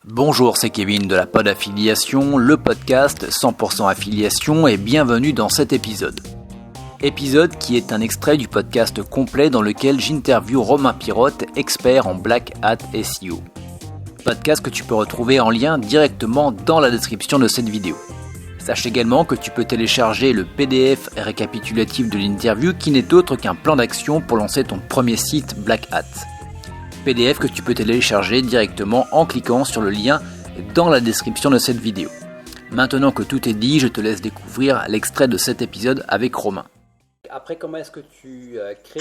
Bonjour, c'est Kevin de la Pod Affiliation, le podcast 100% affiliation et bienvenue dans cet épisode. Épisode qui est un extrait du podcast complet dans lequel j'interviewe Romain Pirotte, expert en Black Hat SEO. Podcast que tu peux retrouver en lien directement dans la description de cette vidéo. Sache également que tu peux télécharger le PDF récapitulatif de l'interview qui n'est autre qu'un plan d'action pour lancer ton premier site Black Hat. PDF que tu peux télécharger directement en cliquant sur le lien dans la description de cette vidéo. Maintenant que tout est dit, je te laisse découvrir l'extrait de cet épisode avec Romain. Après, comment est-ce que tu crées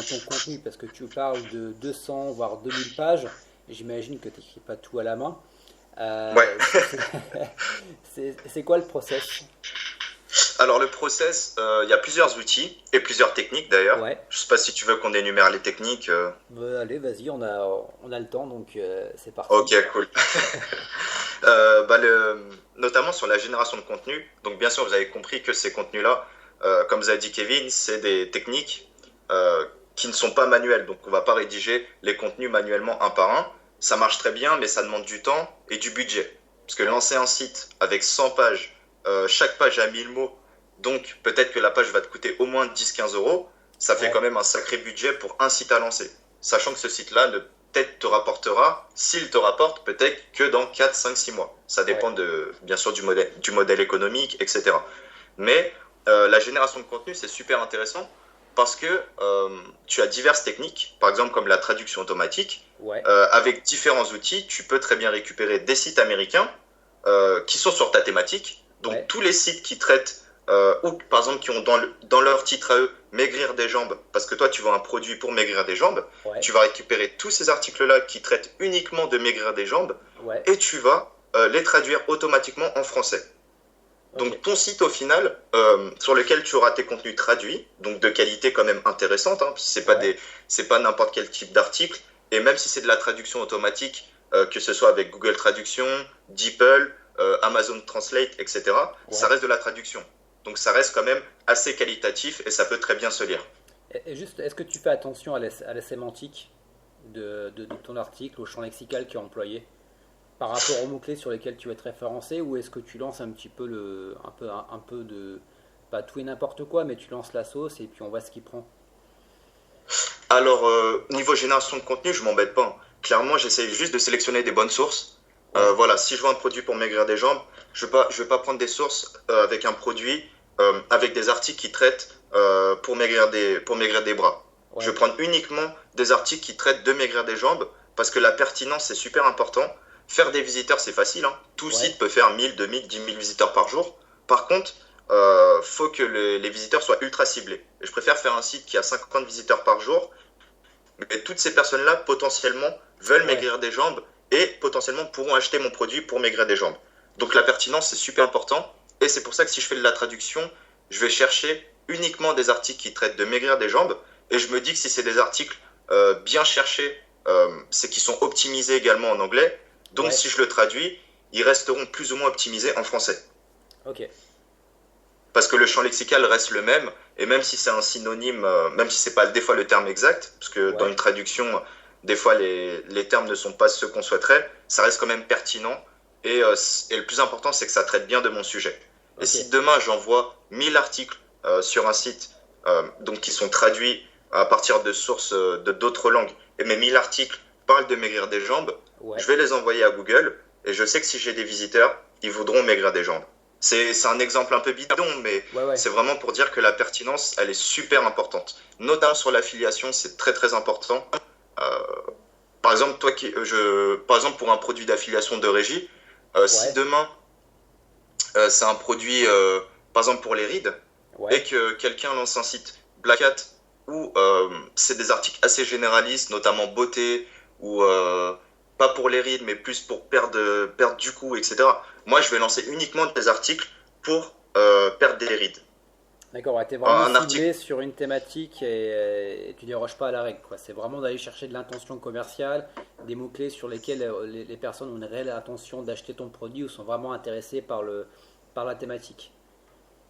ton contenu? Parce que tu parles de 200 voire 2000 pages. J'imagine que tu n'écris pas tout à la main. Ouais. C'est quoi le process? Alors le process, il y a plusieurs outils et plusieurs techniques d'ailleurs. Ouais. Je sais pas si tu veux qu'on énumère les techniques. Allez, vas-y, on a le temps, donc c'est parti. Ok, cool. Notamment sur la génération de contenu. Donc bien sûr, vous avez compris que ces contenus-là, comme vous avez dit Kevin, c'est des techniques qui ne sont pas manuelles. Donc on va pas rédiger les contenus manuellement un par un. Ça marche très bien, mais ça demande du temps et du budget. Parce que lancer un site avec 100 pages, chaque page a 1000 mots, donc peut-être que la page va te coûter au moins 10-15 euros. Ça fait quand même un sacré budget pour un site à lancer. Sachant que ce site-là, peut-être te rapportera, s'il te rapporte, peut-être que dans 4, 5, 6 mois. Ça dépend bien sûr du modèle économique, etc. Mais la génération de contenu, c'est super intéressant parce que tu as diverses techniques, par exemple comme la traduction automatique. Avec différents outils, tu peux très bien récupérer des sites américains qui sont sur ta thématique. Donc tous les sites qui traitent, ou par exemple qui ont dans leur titre à eux, maigrir des jambes, parce que toi tu vends un produit pour maigrir des jambes, tu vas récupérer tous ces articles-là qui traitent uniquement de maigrir des jambes, et tu vas les traduire automatiquement en français. Donc ton site au final, sur lequel tu auras tes contenus traduits, donc de qualité quand même intéressante, hein, c'est pas n'importe quel type d'article, et même si c'est de la traduction automatique, que ce soit avec Google Traduction, DeepL, Amazon Translate, etc., ça reste de la traduction. Donc ça reste quand même assez qualitatif et ça peut très bien se lire. Et juste, est-ce que tu fais attention à la sémantique de ton article, au champ lexical qui est employé par rapport aux mots-clés sur lesquels tu vas être référencé, ou est-ce que tu lances un petit peu un peu de, pas tout et n'importe quoi, mais tu lances la sauce et puis on voit ce qui prend? Alors, niveau génération de contenu, je m'embête pas. Clairement, j'essaie juste de sélectionner des bonnes sources. Voilà, si je vends un produit pour maigrir des jambes, je vais pas prendre des sources avec un produit avec des articles qui traitent pour maigrir des bras. Je vais prendre uniquement des articles qui traitent de maigrir des jambes parce que la pertinence c'est super important. Faire des visiteurs c'est facile, hein. Tout site peut faire 1000, 2000, 10 000 visiteurs par jour. Par contre, faut que les visiteurs soient ultra ciblés. Et je préfère faire un site qui a 50 visiteurs par jour, mais toutes ces personnes-là potentiellement veulent maigrir des jambes et potentiellement pourront acheter mon produit pour maigrir des jambes. Donc la pertinence, c'est super important. Et c'est pour ça que si je fais de la traduction, je vais chercher uniquement des articles qui traitent de maigrir des jambes. Et je me dis que si c'est des articles bien cherchés, c'est qu'ils sont optimisés également en anglais. Donc si je le traduis, ils resteront plus ou moins optimisés en français. Ok. Parce que le champ lexical reste le même. Et même si c'est un synonyme, même si c'est pas des fois le terme exact, parce que dans une traduction, des fois les termes ne sont pas ceux qu'on souhaiterait, ça reste quand même pertinent. Et le plus important, c'est que ça traite bien de mon sujet. Et si demain j'envoie 1000 articles sur un site donc qui sont traduits à partir de sources d'autres langues, et mes 1000 articles parlent de maigrir des jambes, je vais les envoyer à Google et je sais que si j'ai des visiteurs, ils voudront maigrir des jambes. C'est un exemple un peu bidon, mais c'est vraiment pour dire que la pertinence, elle est super importante. Notamment sur l'affiliation, c'est très très important. Par exemple, par exemple, pour un produit d'affiliation de régie, si demain c'est un produit, par exemple pour les rides, et que quelqu'un lance un site Black Hat où c'est des articles assez généralistes, notamment beauté, ou pas pour les rides, mais plus pour perdre du cou, etc. Moi, je vais lancer uniquement des articles pour perdre des rides. D'accord, tu es vraiment ciblé sur une thématique et tu déroges pas à la règle, quoi. C'est vraiment d'aller chercher de l'intention commerciale, des mots-clés sur lesquels les personnes ont une réelle intention d'acheter ton produit ou sont vraiment intéressées par la thématique.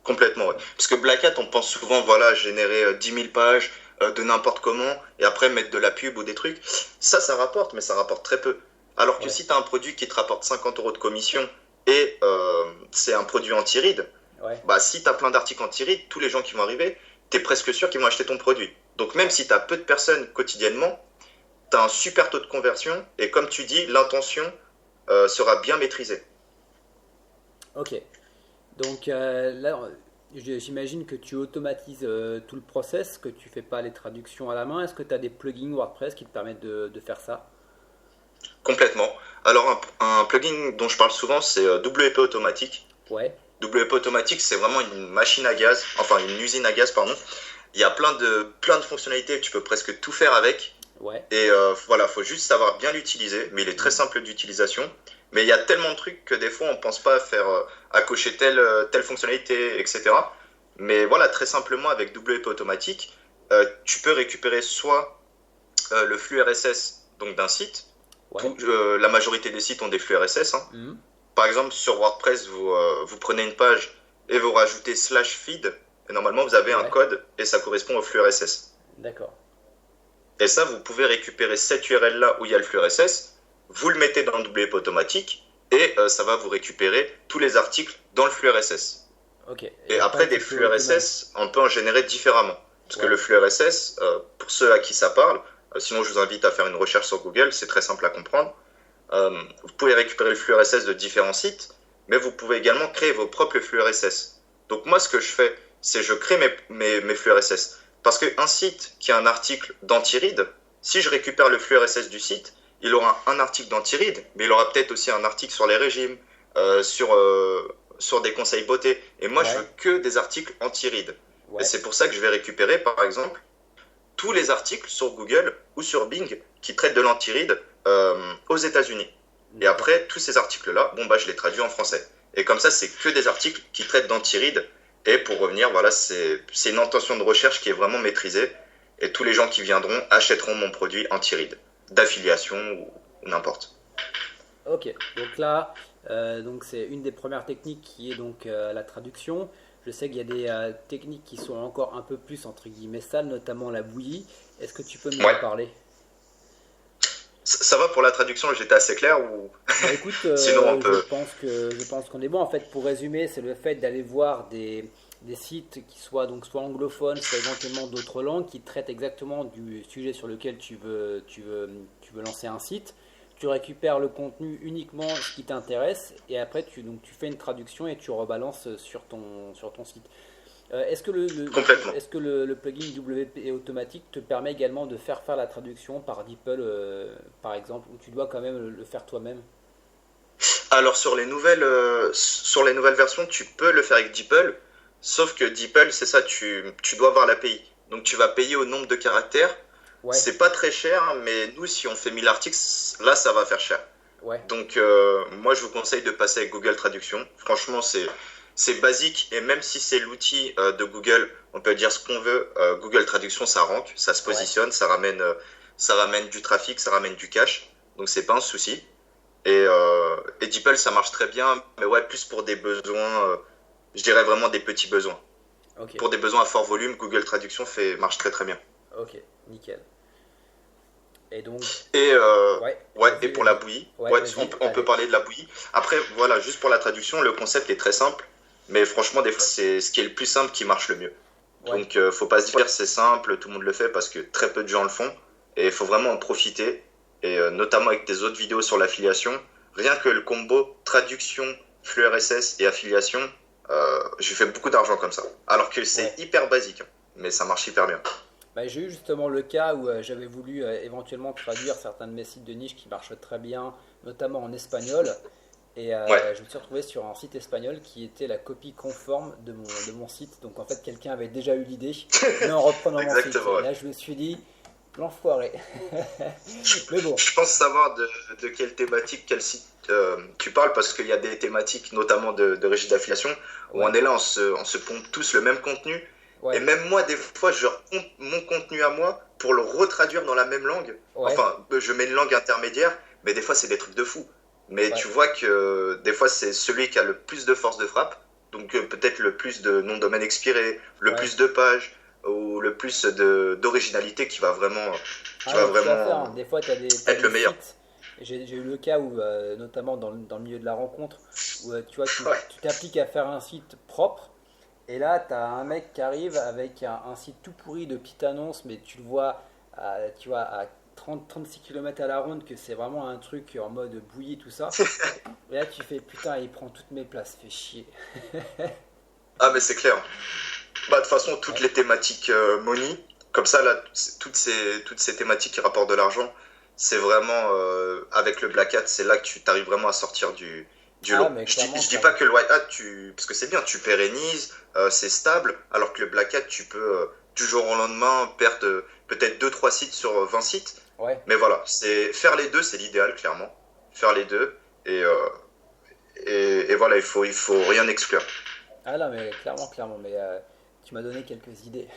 Complètement, ouais. Parce que Black Hat, on pense souvent, voilà, générer 10 000 pages de n'importe comment et après mettre de la pub ou des trucs. Ça rapporte, mais ça rapporte très peu. Alors que Ouais. si tu as un produit qui te rapporte 50 euros de commission et c'est un produit anti-rides, Ouais. bah, si tu as plein d'articles anti-rides, tous les gens qui vont arriver, tu es presque sûr qu'ils vont acheter ton produit. Donc même si tu as peu de personnes quotidiennement, tu as un super taux de conversion et comme tu dis, l'intention sera bien maîtrisée. Ok. Donc là, j'imagine que tu automatises tout le process, que tu fais pas les traductions à la main. Est-ce que tu as des plugins WordPress qui te permettent de faire ça? Complètement. Alors un plugin dont je parle souvent, c'est WP Automatique. Ouais. WP Automatique, c'est vraiment une machine à gaz, enfin une usine à gaz, pardon. Il y a plein de fonctionnalités, tu peux presque tout faire avec. Ouais. Et voilà, faut juste savoir bien l'utiliser, mais il est très simple d'utilisation. Mais il y a tellement de trucs que des fois on pense pas à faire, à cocher telle fonctionnalité, etc. Mais voilà, très simplement avec WP Automatique, tu peux récupérer soit le flux RSS donc d'un site. Ouais. La majorité des sites ont des flux RSS, hein. Mhm. Par exemple, sur WordPress, vous prenez une page et vous rajoutez /feed. Et normalement, vous avez un Ouais. code et ça correspond au flux RSS. D'accord. Et ça, vous pouvez récupérer cette URL-là où il y a le flux RSS, vous le mettez dans le WP Automatique et ça va vous récupérer tous les articles dans le flux RSS. Ok. Et après, des tu flux peux RSS, on peut en générer différemment. Parce que Ouais. le flux RSS, pour ceux à qui ça parle, sinon je vous invite à faire une recherche sur Google, c'est très simple à comprendre. Vous pouvez récupérer le flux RSS de différents sites, mais vous pouvez également créer vos propres flux RSS. Donc moi, ce que je fais, c'est je crée mes flux RSS. Parce qu'un site qui a un article d'anti-rides, si je récupère le flux RSS du site, il aura un article d'anti-rides, mais il aura peut-être aussi un article sur les régimes, sur des conseils beauté. Et moi, je Ouais. veux que des articles anti-rides. Ouais. Et c'est pour ça que je vais récupérer, par exemple, tous les articles sur Google ou sur Bing qui traitent de l'anti-ride aux États-Unis. Et D'accord. après, tous ces articles-là, bon, bah, je les traduis en français. Et comme ça, c'est que des articles qui traitent d'anti-ride. Et pour revenir, voilà, c'est une intention de recherche qui est vraiment maîtrisée. Et tous les gens qui viendront achèteront mon produit anti-ride, d'affiliation ou n'importe. Ok. Donc là, donc c'est une des premières techniques qui est donc la traduction. Je sais qu'il y a des techniques qui sont encore un peu plus entre guillemets sales, notamment la bouillie. Est-ce que tu peux nous en Ouais. parler? Ça va pour la traduction, j'étais assez clair ou Bah écoute, sinon on peut. je pense qu'on est bon. En fait, pour résumer, c'est le fait d'aller voir des sites qui soient donc soit anglophones, soit éventuellement d'autres langues, qui traitent exactement du sujet sur lequel tu veux lancer un site. Tu récupères le contenu uniquement ce qui t'intéresse et après tu fais une traduction et tu rebalances sur ton site. Complètement. Est-ce que le plugin WP automatique te permet également de faire la traduction par DeepL par exemple, ou tu dois quand même le faire toi-même? Alors sur les nouvelles versions, tu peux le faire avec DeepL, sauf que DeepL, c'est ça, tu dois avoir l'API. Donc tu vas payer au nombre de caractères. Ouais, C'est pas très cher, mais nous, si on fait 1000 articles, là, ça va faire cher. ouais, Donc moi, je vous conseille de passer avec Google Traduction. Franchement, c'est basique et même si c'est l'outil de Google, on peut dire ce qu'on veut. Google Traduction, ça rank, ça se ouais. positionne, ça ramène du trafic, ça ramène du cash. Donc c'est pas un souci. Et DeepL, ça marche très bien, mais ouais, plus pour des besoins, je dirais vraiment des petits besoins. Ok, Pour des besoins à fort volume, Google Traduction marche très très bien. ok, nickel. Et donc, Et ouais, ouais, et vas-y, pour la vas-y. bouillie, Ouais, ouais, vas-y, on peut allez. parler de la bouillie. Après, voilà, juste pour la traduction, le concept est très simple, mais franchement, des fois, c'est ce qui est le plus simple qui marche le mieux. Ouais, Donc, faut pas se dire c'est simple, tout le monde le fait parce que très peu de gens le font, et il faut vraiment en profiter, et notamment avec tes autres vidéos sur l'affiliation. Rien que le combo traduction, flux RSS et affiliation, j'ai fait beaucoup d'argent comme ça. Alors que c'est ouais. hyper basique, hein, mais ça marche hyper bien. Bah, j'ai eu justement le cas où j'avais voulu éventuellement traduire certains de mes sites de niche qui marchent très bien, notamment en espagnol. Et Ouais, je me suis retrouvé sur un site espagnol qui était la copie conforme de mon site. Donc en fait, quelqu'un avait déjà eu l'idée, mais en reprenant mon site. exactement. Et Ouais. là, je me suis dit, l'enfoiré. Mais bon, Je pense savoir de quelle thématique, quel site tu parles, parce qu'il y a des thématiques, notamment de régie d'affiliation, où on ouais, est là, on se pompe tous le même contenu. Et ouais, même moi, des fois, je repompe mon contenu à moi pour le retraduire dans la même langue. ouais, Enfin, je mets une langue intermédiaire, mais des fois, c'est des trucs de fou. Mais ouais, tu vois que des fois, c'est celui qui a le plus de force de frappe, donc peut-être le plus de noms de domaine expirés, le ouais. plus de pages, ou le plus d'originalité qui va Ah ouais, tout à fait, vraiment hein. Des fois, t'as être des le meilleur. sites. J'ai eu le cas où, notamment dans le milieu de la rencontre, où tu vois, Ouais. tu t'appliques à faire un site propre, et là, tu as un mec qui arrive avec un site tout pourri de petites annonces, mais tu le vois, tu vois, à 30-36 km à la ronde, que c'est vraiment un truc en mode bouillie, tout ça. Et là, tu fais, putain, il prend toutes mes places, fait chier. Ah, mais c'est clair. Bah, de toute façon, toutes Ouais, les thématiques money, comme ça, là, toutes ces thématiques qui rapportent de l'argent, c'est vraiment, avec le Black Hat, c'est là que tu arrives vraiment à sortir du ah, lot. mais Je clairement, dis pas clairement. que le White Hat, parce que c'est bien, tu pérennises, c'est stable, alors que le Black Hat, tu peux, du jour au lendemain, perdre peut-être deux trois sites sur 20 sites. Ouais. Mais voilà, c'est faire les deux, c'est l'idéal, clairement. Faire les deux, et, euh, et voilà, il faut rien exclure. Ah là, mais clairement, clairement, mais tu m'as donné quelques idées.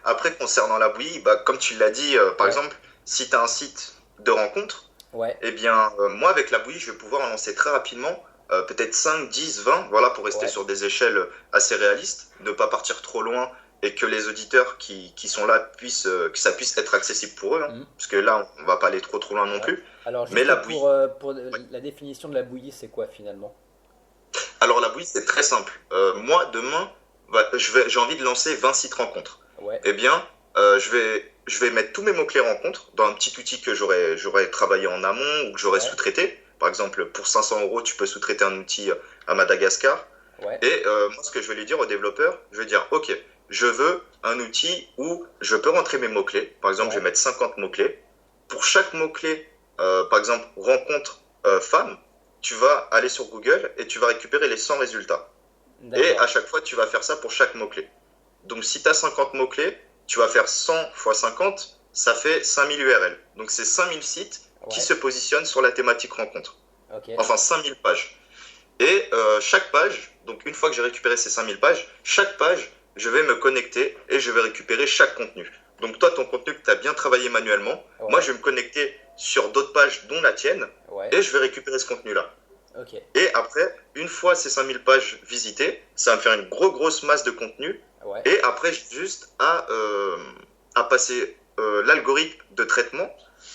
Après, concernant la bouillie, bah, comme tu l'as dit, par Ouais, exemple, si tu as un site de rencontre, ouais, eh bien, moi, avec la bouillie, je vais pouvoir en lancer très rapidement, peut-être 5, 10, 20, voilà, pour rester ouais. sur des échelles assez réalistes, ne pas partir trop loin et que les auditeurs qui sont là que ça puisse être accessible pour eux, hein, Mhm. parce que là, on va pas aller trop loin non Ouais. plus. Alors, Mais juste la bouillie, pour ouais. la définition de la bouillie, c'est quoi finalement? Alors la bouillie, c'est très simple. Moi, demain, j'ai envie de lancer 20 sites rencontres. Ouais, Eh bien, je vais mettre tous mes mots-clés rencontres dans un petit outil que j'aurais travaillé en amont ou que j'aurais ouais, sous-traité. Par exemple, pour 500 euros, tu peux sous-traiter un outil à Madagascar. ouais, Et moi, ce que je vais lui dire au développeur, je vais dire, OK, je veux un outil où je peux rentrer mes mots-clés. Par exemple, je vais ouais. mettre 50 mots-clés. Pour chaque mot-clé, par exemple, rencontre femme, tu vas aller sur Google et tu vas récupérer les 100 résultats. Et D'accord. à chaque fois, tu vas faire ça pour chaque mot-clé. Donc, si tu as 50 mots-clés, tu vas faire 100 fois 50, ça fait 5000 URL. Donc, c'est 5000 sites qui Ouais, se positionnent sur la thématique rencontre. ok, Enfin, 5000 pages. Et chaque page, donc une fois que j'ai récupéré ces 5000 pages, chaque page, je vais me connecter et je vais récupérer chaque contenu. Donc toi, ton contenu que tu as bien travaillé manuellement, moi, ouais, je vais me connecter sur d'autres pages, dont la tienne, ouais, et je vais récupérer ce contenu-là. ok, Et après, une fois ces 5000 pages visitées, ça va me faire une grosse masse de contenu. ouais, Et après, j'ai juste à passer l'algorithme de traitement.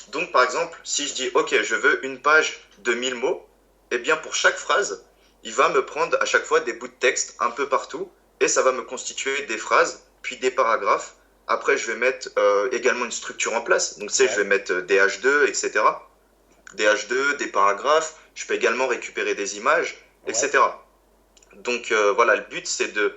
Donc, par exemple, si je dis, OK, je veux une page de 1000 mots, eh bien, pour chaque phrase, il va me prendre à chaque fois des bouts de texte un peu partout. Et ça va me constituer des phrases, puis des paragraphes. Après, je vais mettre également une structure en place. Donc, tu sais, je vais ouais, mettre des H2, etc. Des H2, des paragraphes. Je peux également récupérer des images, ouais, etc. Donc voilà, le but c'est de,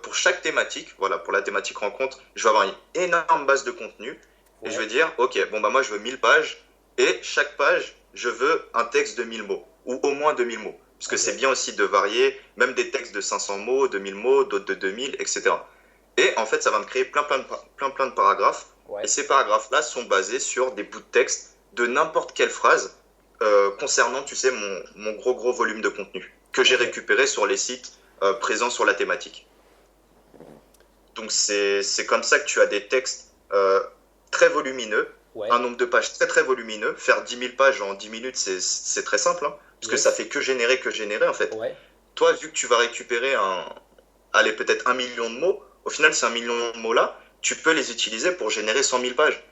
pour chaque thématique, voilà, pour la thématique rencontre, je vais avoir une énorme base de contenu et je vais ouais, dire, ok, bon bah moi je veux 1000 pages et chaque page, je veux un texte de 1000 mots ou au moins 2000 mots. Parce que ok, c'est bien aussi de varier, même des textes de 500 mots, 2000 mots, d'autres de 2000, etc. Et en fait, ça va me créer plein de paragraphes. Et ouais, ces paragraphes-là sont basés sur des bouts de texte de n'importe quelle phrase concernant, tu sais, mon gros volume de contenu que j'ai ok, récupéré sur les sites présents sur la thématique. Donc c'est comme ça que tu as des textes très volumineux, un ouais, nombre de pages très volumineux. Faire 10 000 pages en 10 minutes, c'est très simple, hein, parce que ça yes, fait que générer en fait. ouais, Toi, vu que tu vas récupérer allez, peut-être 1 million de mots, au final, ces 1 million de mots-là, tu peux les utiliser pour générer 100 000 pages.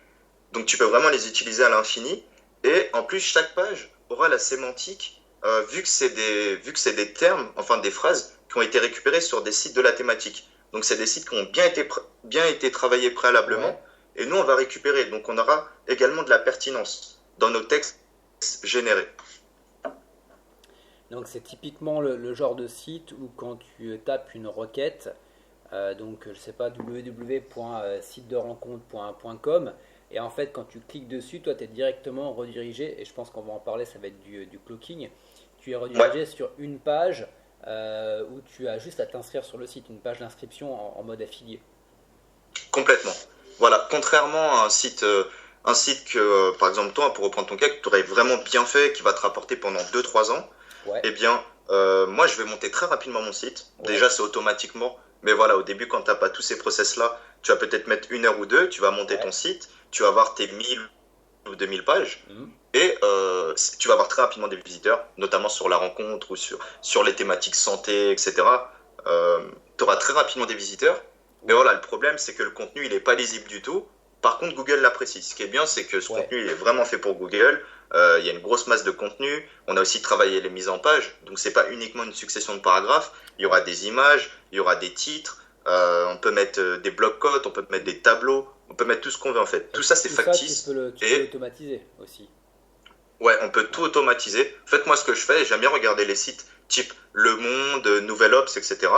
Donc tu peux vraiment les utiliser à l'infini. Et en plus, chaque page aura la sémantique, vu que c'est des termes, enfin des phrases qui ont été récupérées sur des sites de la thématique. Donc c'est des sites qui ont bien été travaillés ouais. préalablement. Et nous, on va récupérer. Donc on aura également de la pertinence dans nos textes générés. Donc c'est typiquement le genre de site où quand tu tapes une requête, donc je sais pas, www.sitederencontre.com, et en fait quand tu cliques dessus, toi tu es directement redirigé, et je pense qu'on va en parler, ça va être du cloaking, tu es Ouais, redirigé sur une page où tu as juste à t'inscrire sur le site, une page d'inscription en mode affilié. complètement. Voilà, contrairement à un site que, par exemple, toi, pour reprendre ton cas, que tu aurais vraiment bien fait, qui va te rapporter pendant 2 3 ans, Ouais, eh bien, moi, je vais monter très rapidement mon site. ouais, Déjà, c'est automatiquement. Mais voilà, au début, quand tu n'as pas tous ces process-là, tu vas peut-être mettre 1 heure ou deux, tu vas monter ton ouais, site, tu vas avoir tes 1000 ou 2000 pages, mhm, et tu vas avoir très rapidement des visiteurs, notamment sur la rencontre ou sur les thématiques santé, etc. Tu auras très rapidement des visiteurs. Mais oui, voilà, le problème, c'est que le contenu, il n'est pas lisible du tout, Par contre, Google l'apprécie. Ce qui est bien, c'est que ce contenu il est vraiment fait pour Google. Il y a une grosse masse de contenu. On a aussi travaillé les mises en page. Donc, c'est pas uniquement une succession de paragraphes. Il y aura des images, il y aura des titres. On peut mettre des blocs-notes, on peut mettre des tableaux. On peut mettre tout ce qu'on veut en fait. Tout ça, c'est factice. Tu peux l'automatiser aussi. Ouais, on peut tout automatiser. En fait, moi, ce que je fais, j'aime bien regarder les sites type Le Monde, Nouvel Obs, etc.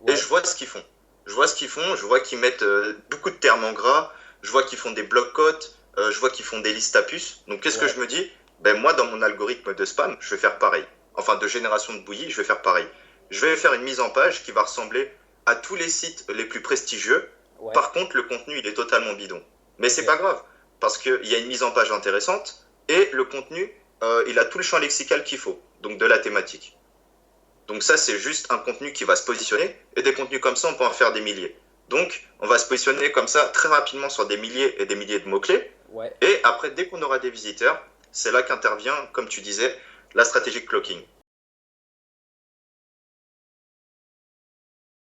Et je vois ce qu'ils font. Je vois qu'ils mettent beaucoup de termes en gras. Je vois qu'ils font des blocs-notes. Je vois qu'ils font des listes à puces. Donc, qu'est-ce que je me dis? Ben, moi, dans mon algorithme de spam, je vais faire pareil. Enfin, de génération de bouillie, je vais faire pareil. Je vais faire une mise en page qui va ressembler à tous les sites les plus prestigieux. Par contre, le contenu, il est totalement bidon. Mais c'est pas grave, parce qu'il y a une mise en page intéressante et le contenu, il a tout le champ lexical qu'il faut, donc de la thématique. Donc ça, c'est juste un contenu qui va se positionner, et des contenus comme ça, on peut en faire des milliers. Donc, on va se positionner comme ça très rapidement sur des milliers et des milliers de mots-clés. Et après, dès qu'on aura des visiteurs, c'est là qu'intervient, comme tu disais, la stratégie de cloaking.